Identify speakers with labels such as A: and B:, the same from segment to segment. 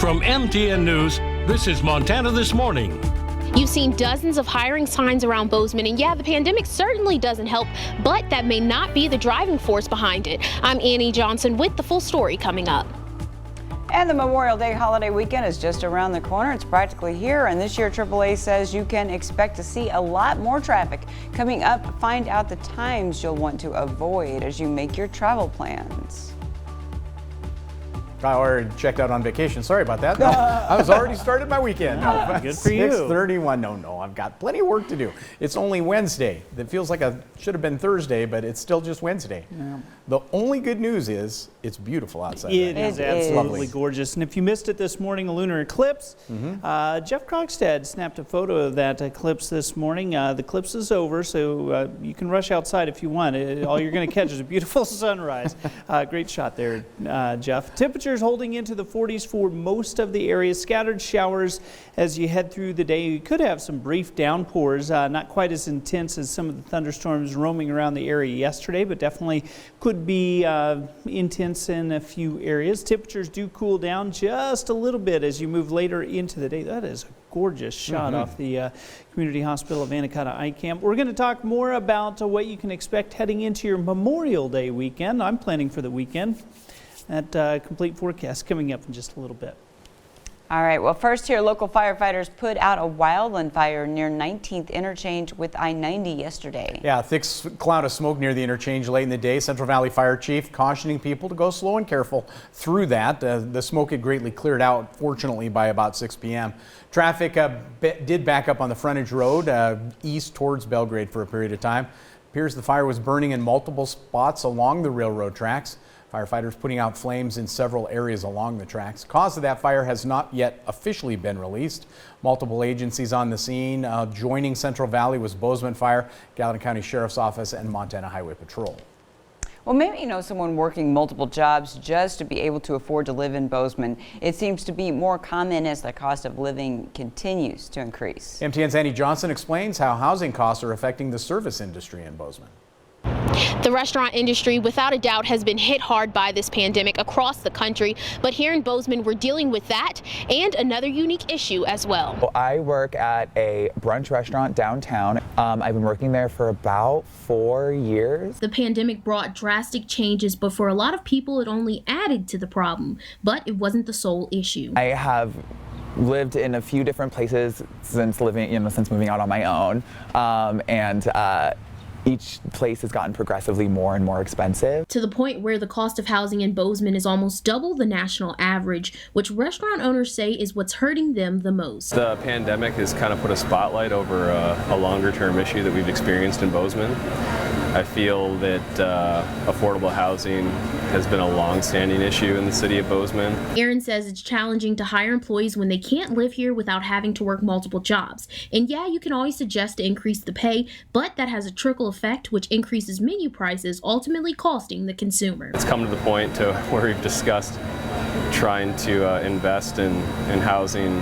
A: From MTN News, this is Montana This Morning.
B: You've seen dozens of hiring signs around Bozeman, and yeah, the pandemic certainly doesn't help, but that may not be the driving force behind it. I'm Annie Johnson with the full story coming up.
C: And the Memorial Day holiday weekend is just around the corner. It's practically here, and this year AAA says you can expect to see a lot more traffic. Coming up, find out the times you'll want to avoid as you make your travel plans.
D: I already checked out on vacation. Sorry about that. No, I was already started my weekend.
E: Oh, good for you.
D: 6:31. No, I've got plenty of work to do. It's only Wednesday. It feels like it should have been Thursday, but it's still just Wednesday. Yeah. The only good news is it's beautiful outside.
E: It is absolutely gorgeous. And if you missed it this morning, a lunar eclipse. Jeff Krogstad snapped a photo of that eclipse this morning. The eclipse is over, so you can rush outside if you want. All you're going to catch is a beautiful sunrise. Great shot there, Jeff. Temperatures holding into the 40s for most of the area. Scattered showers as you head through the day. You could have some brief downpours, not quite as intense as some of the thunderstorms roaming around the area yesterday, but definitely could be intense in a few areas. Temperatures do cool down just a little bit as you move later into the day. That is a gorgeous shot off the Community Hospital of Anaconda Eye Camp. We're going to talk more about what you can expect heading into your Memorial Day weekend. I'm planning for the weekend. That complete forecast coming up in just a little bit.
C: All right, well, first here, local firefighters put out a wildland fire near 19th Interchange with I-90 yesterday.
D: Yeah, a thick cloud of smoke near the interchange late in the day. Central Valley Fire Chief cautioning people to go slow and careful through that. The smoke had greatly cleared out, fortunately, by about 6 p.m. Traffic did back up on the frontage road east towards Belgrade for a period of time. Appears the fire was burning in multiple spots along the railroad tracks. Firefighters putting out flames in several areas along the tracks. Cause of that fire has not yet officially been released. Multiple agencies on the scene. Joining Central Valley was Bozeman Fire, Gallatin County Sheriff's Office, and Montana Highway Patrol.
C: Well, maybe you know someone working multiple jobs just to be able to afford to live in Bozeman. It seems to be more common as the cost of living continues to increase.
D: MTN's Annie Johnson explains how housing costs are affecting the service industry in Bozeman.
B: The restaurant industry, without a doubt, has been hit hard by this pandemic across the country. But here in Bozeman, we're dealing with that and another unique issue as well.
F: Well, I work at a brunch restaurant downtown. I've been working there for about 4 years.
B: The pandemic brought drastic changes, but for a lot of people, it only added to the problem. But it wasn't the sole issue.
F: I have lived in a few different places since moving out on my own, each place has gotten progressively more and more expensive.
B: To the point where the cost of housing in Bozeman is almost double the national average, which restaurant owners say is what's hurting them the most.
G: The pandemic has kind of put a spotlight over a longer term issue that we've experienced in Bozeman. I feel that affordable housing has been a long-standing issue in the city of Bozeman.
B: Aaron says it's challenging to hire employees when they can't live here without having to work multiple jobs. And yeah, you can always suggest to increase the pay, but that has a trickle effect, which increases menu prices, ultimately costing the consumer.
G: It's come to the point to where we've discussed trying to invest in housing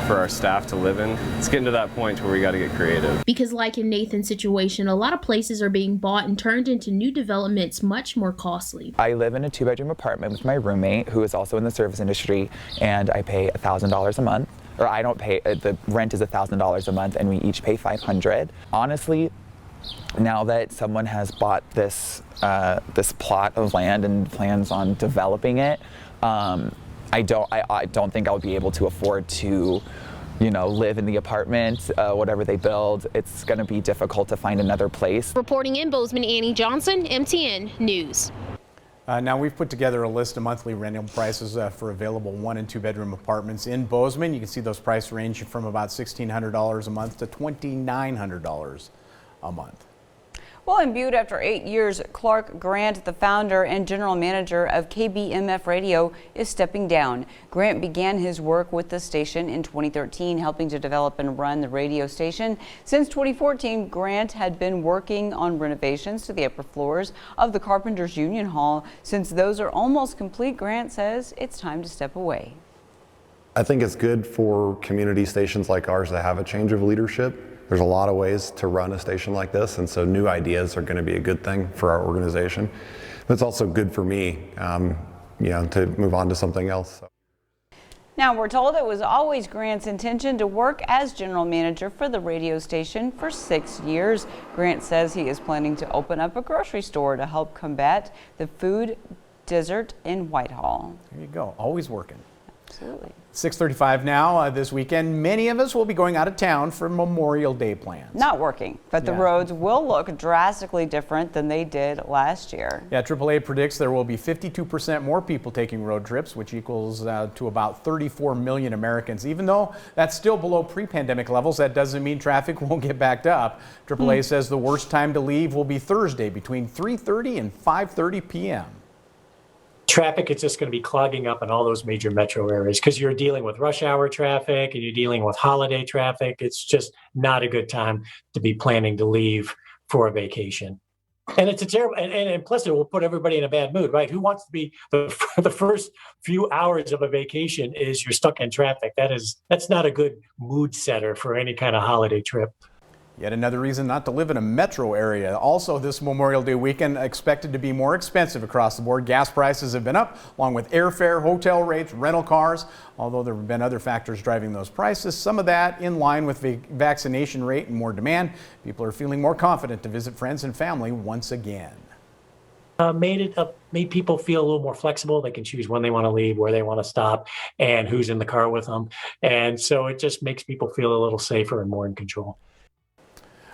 G: for our staff to live in. It's getting to that point where we got to get creative.
B: Because like in Nathan's situation, a lot of places are being bought and turned into new developments much more costly.
F: I live in a 2-bedroom apartment with my roommate, who is also in the service industry, and I pay $1,000 a month. Or I don't pay, the rent is $1,000 a month, and we each pay $500. Honestly, now that someone has bought this plot of land and plans on developing it, I don't think I'll be able to afford to, live in the apartment, whatever they build. It's going to be difficult to find another place.
B: Reporting in Bozeman, Annie Johnson, MTN News.
D: Now we've put together a list of monthly rental prices for available 1- and 2-bedroom apartments in Bozeman. You can see those prices range from about $1,600 a month to $2,900 a month.
C: Well, imbued after 8 years, Clark Grant, the founder and general manager of KBMF Radio, is stepping down. Grant began his work with the station in 2013, helping to develop and run the radio station. Since 2014, Grant had been working on renovations to the upper floors of the Carpenters Union Hall. Since those are almost complete, Grant says it's time to step away.
H: I think it's good for community stations like ours to have a change of leadership. There's a lot of ways to run a station like this, and so new ideas are going to be a good thing for our organization. But it's also good for me, to move on to something else.
C: Now, we're told it was always Grant's intention to work as general manager for the radio station for 6 years. Grant says he is planning to open up a grocery store to help combat the food desert in Whitehall.
D: There you go, always working.
C: Absolutely.
D: 6:35 now. This weekend, many of us will be going out of town for Memorial Day plans.
C: Not working, but the roads will look drastically different than they did last year.
D: Yeah, AAA predicts there will be 52% more people taking road trips, which equals to about 34 million Americans. Even though that's still below pre-pandemic levels, that doesn't mean traffic won't get backed up. AAA says the worst time to leave will be Thursday between 3:30 and 5:30 p.m.
I: Traffic is just going to be clogging up in all those major metro areas because you're dealing with rush hour traffic and you're dealing with holiday traffic. It's just not a good time to be planning to leave for a vacation. And it's a terrible, and plus it will put everybody in a bad mood, right? Who wants to be the first few hours of a vacation is you're stuck in traffic. That's not a good mood setter for any kind of holiday trip.
D: Yet another reason not to live in a metro area. Also, this Memorial Day weekend expected to be more expensive across the board. Gas prices have been up, along with airfare, hotel rates, rental cars. Although there have been other factors driving those prices, some of that in line with the vaccination rate and more demand. People are feeling more confident to visit friends and family once again.
I: Made people feel a little more flexible. They can choose when they want to leave, where they want to stop, and who's in the car with them. And so it just makes people feel a little safer and more in control.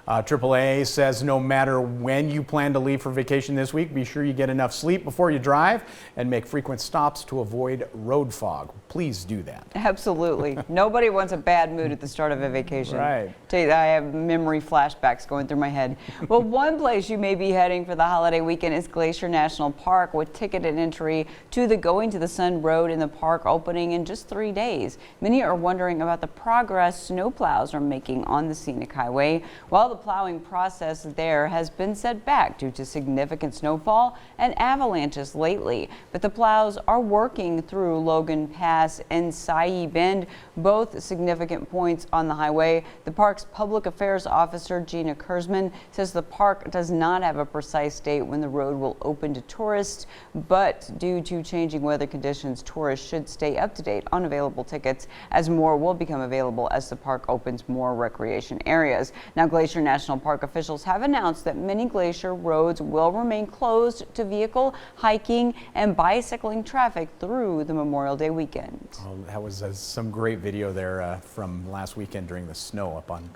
D: AAA says no matter when you plan to leave for vacation this week, be sure you get enough sleep before you drive and make frequent stops to avoid road fog. Please do that.
C: Absolutely. Nobody wants a bad mood at the start of a vacation.
D: Right.
C: Tell you, I have memory flashbacks going through my head. Well, one place you may be heading for the holiday weekend is Glacier National Park, with ticketed entry to the Going to the Sun Road in the park opening in just 3 days. Many are wondering about the progress snowplows are making on the scenic highway. While the plowing process there has been set back due to significant snowfall and avalanches lately, but the plows are working through Logan Pass and Sayi Bend, both significant points on the highway. The park's public affairs officer, Gina Kurzman, says the park does not have a precise date when the road will open to tourists, but due to changing weather conditions, tourists should stay up to date on available tickets, as more will become available as the park opens more recreation areas. Now, Glacier National Park officials have announced that many Glacier roads will remain closed to vehicle, hiking, and bicycling traffic through the Memorial Day weekend.
D: Oh, that was some great video there from last weekend during the snow up on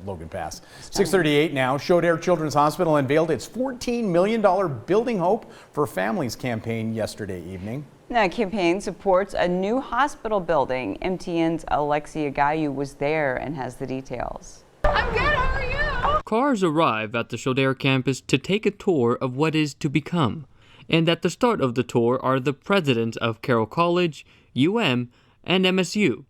D: Logan Pass. 6:38 now. Shodair Children's Hospital unveiled its $14 million Building Hope for Families campaign yesterday evening.
C: The campaign supports a new hospital building. MTN's Alexia Gayu was there and has the details.
J: I'm good, how are you? Cars arrive at the Shodair campus to take a tour of what is to become. And at the start of the tour are the presidents of Carroll College, UM, and MSU,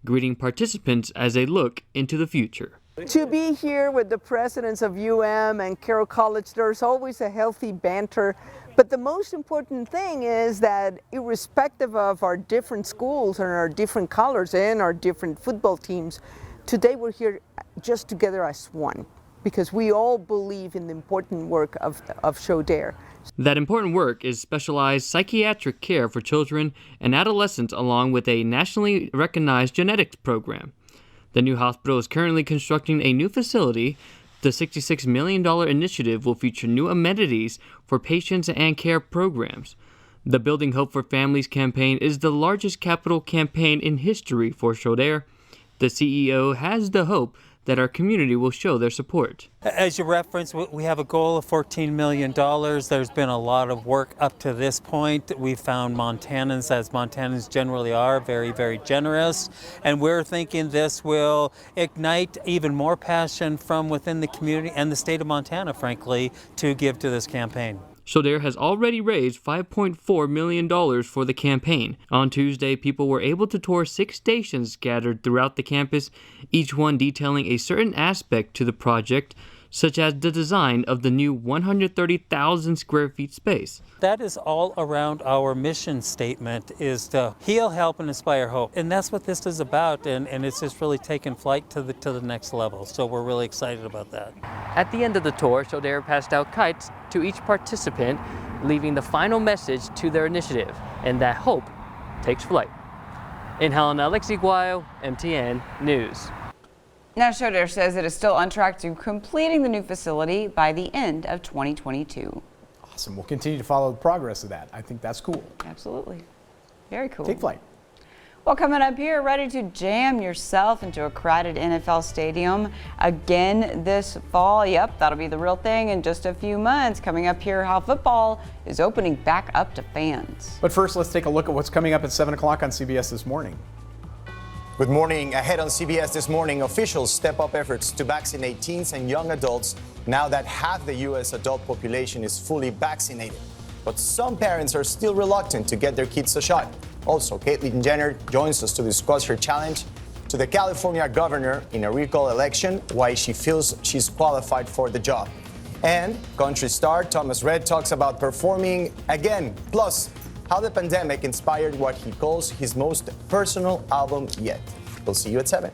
J: greeting participants as they look into the future.
K: To be here with the presidents of UM and Carroll College, there's always a healthy banter. But the most important thing is that irrespective of our different schools and our different colors and our different football teams, today we're here just together as one, because we all believe in the important work of Shodair.
J: That important work is specialized psychiatric care for children and adolescents, along with a nationally recognized genetics program. The new hospital is currently constructing a new facility. The $66 million initiative will feature new amenities for patients and care programs. The Building Hope for Families campaign is the largest capital campaign in history for Shodair. The CEO has the hope that our community will show their support.
L: As you referenced, we have a goal of $14 million. There's been a lot of work up to this point. We found Montanans, as Montanans generally are, very, very generous. And we're thinking this will ignite even more passion from within the community and the state of Montana, frankly, to give to this campaign.
J: Shodair has already raised $5.4 million for the campaign. On Tuesday, people were able to tour 6 stations scattered throughout the campus, each one detailing a certain aspect to the project, such as the design of the new 130,000 square feet space.
L: That is all around our mission statement, is to heal, help, and inspire hope. And that's what this is about, and it's just really taken flight to the next level. So we're really excited about that.
J: At the end of the tour, Shodair passed out kites to each participant, leaving the final message to their initiative, and that hope takes flight. In Helena, Alexi Guayo, MTN News.
C: Now, Shoder says it is still on track to completing the new facility by the end of 2022.
D: Awesome. We'll continue to follow the progress of that. I think that's cool.
C: Absolutely. Very cool.
D: Take flight.
C: Well, coming up here, ready to jam yourself into a crowded NFL stadium again this fall. Yep, that'll be the real thing in just a few months. Coming up here, how football is opening back up to fans.
D: But first, let's take a look at what's coming up at 7 o'clock on CBS This Morning.
M: Good morning. Ahead on CBS This Morning, officials step up efforts to vaccinate teens and young adults now that half the U.S. adult population is fully vaccinated. But some parents are still reluctant to get their kids a shot. Also, Caitlyn Jenner joins us to discuss her challenge to the California governor in a recall election, why she feels she's qualified for the job. And country star Thomas Rhett talks about performing again, plus how the pandemic inspired what he calls his most personal album yet. We'll see you at 7.